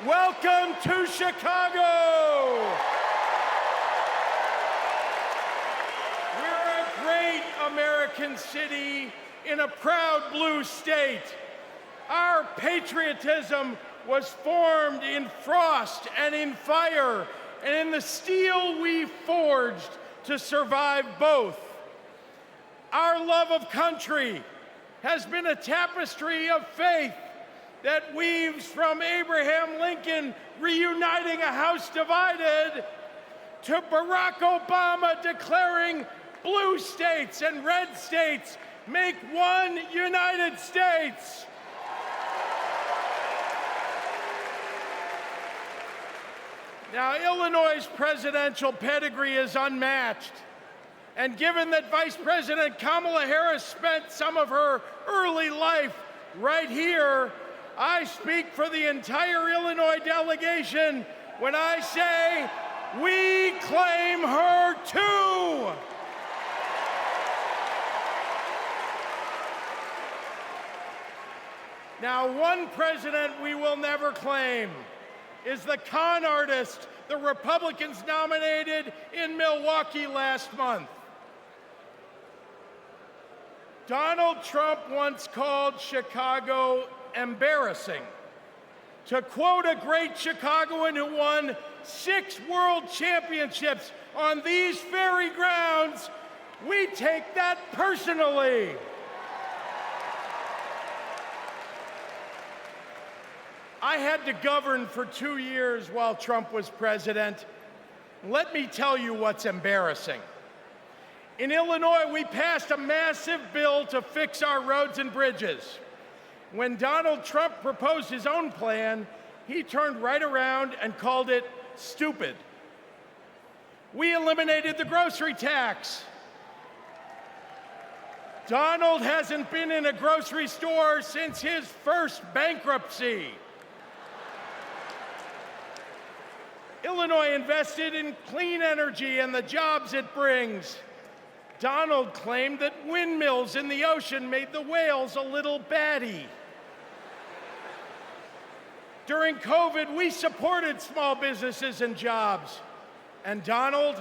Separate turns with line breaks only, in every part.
Welcome to Chicago. We're a great American city in a proud blue state. Our patriotism was formed in frost and in fire, and in the steel we forged to survive both. Our love of country has been a tapestry of faith that weaves from Abraham Lincoln reuniting a house divided to Barack Obama declaring blue states and red states make one United States. Now, Illinois' presidential pedigree is unmatched. And given that Vice President Kamala Harris spent some of her early life right here, I speak for the entire Illinois delegation when I say, we claim her too. Now, one president we will never claim is the con artist the Republicans nominated in Milwaukee last month. Donald Trump once called Chicago embarrassing. To quote a great Chicagoan who won 6 world championships on these very grounds, we take that personally. I had to govern for 2 years while Trump was president. Let me tell you what's embarrassing. In Illinois, we passed a massive bill to fix our roads and bridges. When Donald Trump proposed his own plan, he turned right around and called it stupid. We eliminated the grocery tax. Donald hasn't been in a grocery store since his first bankruptcy. Illinois invested in clean energy and the jobs it brings. Donald claimed that windmills in the ocean made the whales a little batty. During COVID, we supported small businesses and jobs. And Donald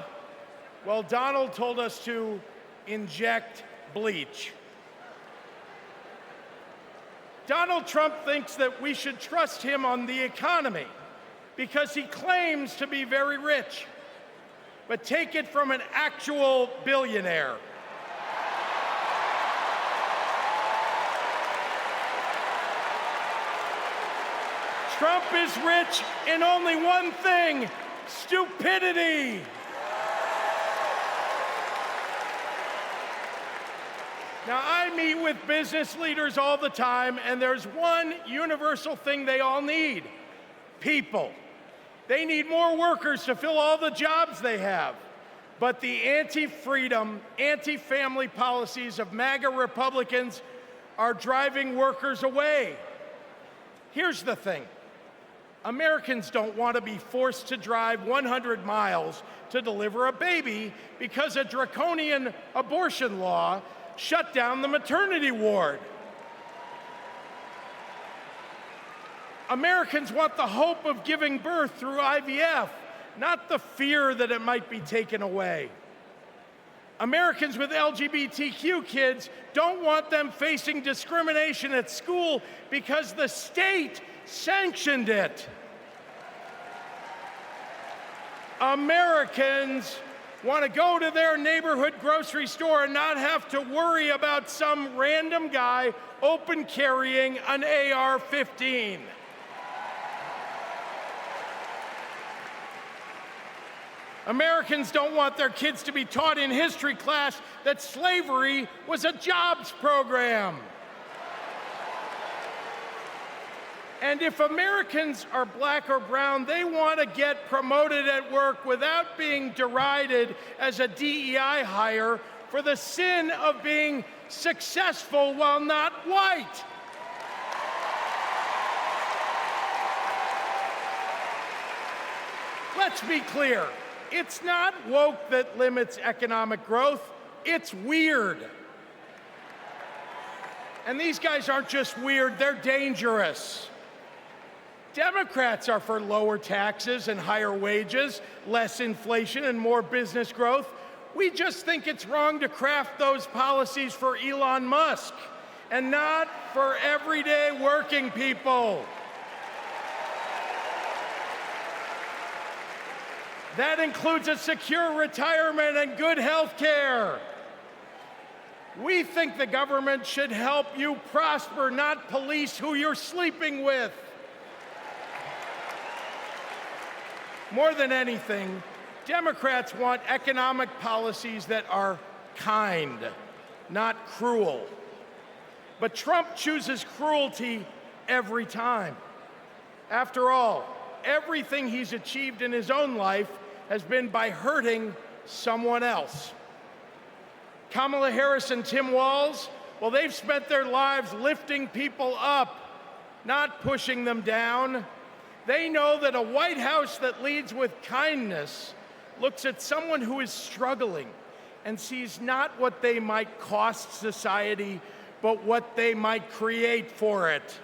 told us to inject bleach. Donald Trump thinks that we should trust him on the economy because he claims to be very rich. But take it from an actual billionaire. Trump is rich in only one thing: stupidity. Now, I meet with business leaders all the time, and there's one universal thing they all need: people. They need more workers to fill all the jobs they have. But the anti-freedom, anti-family policies of MAGA Republicans are driving workers away. Here's the thing. Americans don't want to be forced to drive 100 miles to deliver a baby because a draconian abortion law shut down the maternity ward. Americans want the hope of giving birth through IVF, not the fear that it might be taken away. Americans with LGBTQ kids don't want them facing discrimination at school because the state sanctioned it. Americans want to go to their neighborhood grocery store and not have to worry about some random guy open carrying an AR-15. Americans don't want their kids to be taught in history class that slavery was a jobs program. And if Americans are black or brown, they want to get promoted at work without being derided as a DEI hire for the sin of being successful while not white. Let's be clear. It's not woke that limits economic growth, it's weird. And these guys aren't just weird, they're dangerous. Democrats are for lower taxes and higher wages, less inflation and more business growth. We just think it's wrong to craft those policies for Elon Musk and not for everyday working people. That includes a secure retirement and good health care. We think the government should help you prosper, not police who you're sleeping with. More than anything, Democrats want economic policies that are kind, not cruel. But Trump chooses cruelty every time. After all, everything he's achieved in his own life has been by hurting someone else. Kamala Harris and Tim Walz, well, they've spent their lives lifting people up, not pushing them down. They know that a White House that leads with kindness looks at someone who is struggling and sees not what they might cost society, but what they might create for it.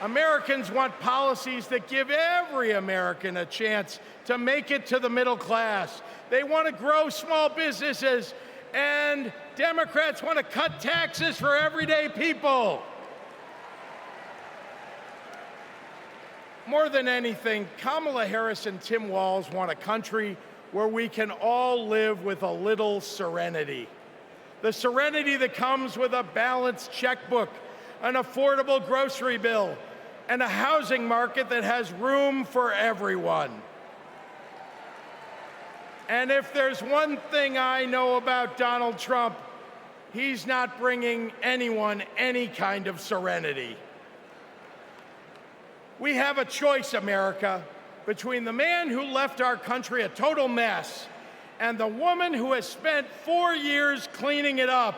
Americans want policies that give every American a chance to make it to the middle class. They want to grow small businesses, and Democrats want to cut taxes for everyday people. More than anything, Kamala Harris and Tim Walz want a country where we can all live with a little serenity. The serenity that comes with a balanced checkbook, an affordable grocery bill, and a housing market that has room for everyone. And if there's one thing I know about Donald Trump, he's not bringing anyone any kind of serenity. We have a choice, America, between the man who left our country a total mess and the woman who has spent 4 years cleaning it up.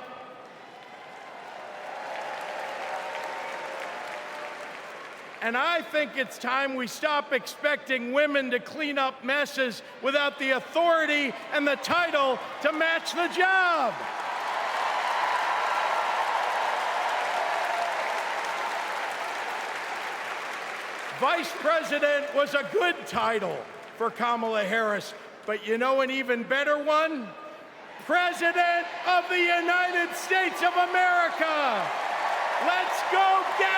And I think it's time we stop expecting women to clean up messes without the authority and the title to match the job. Vice President was a good title for Kamala Harris, but you know an even better one? President of the United States of America. Let's go get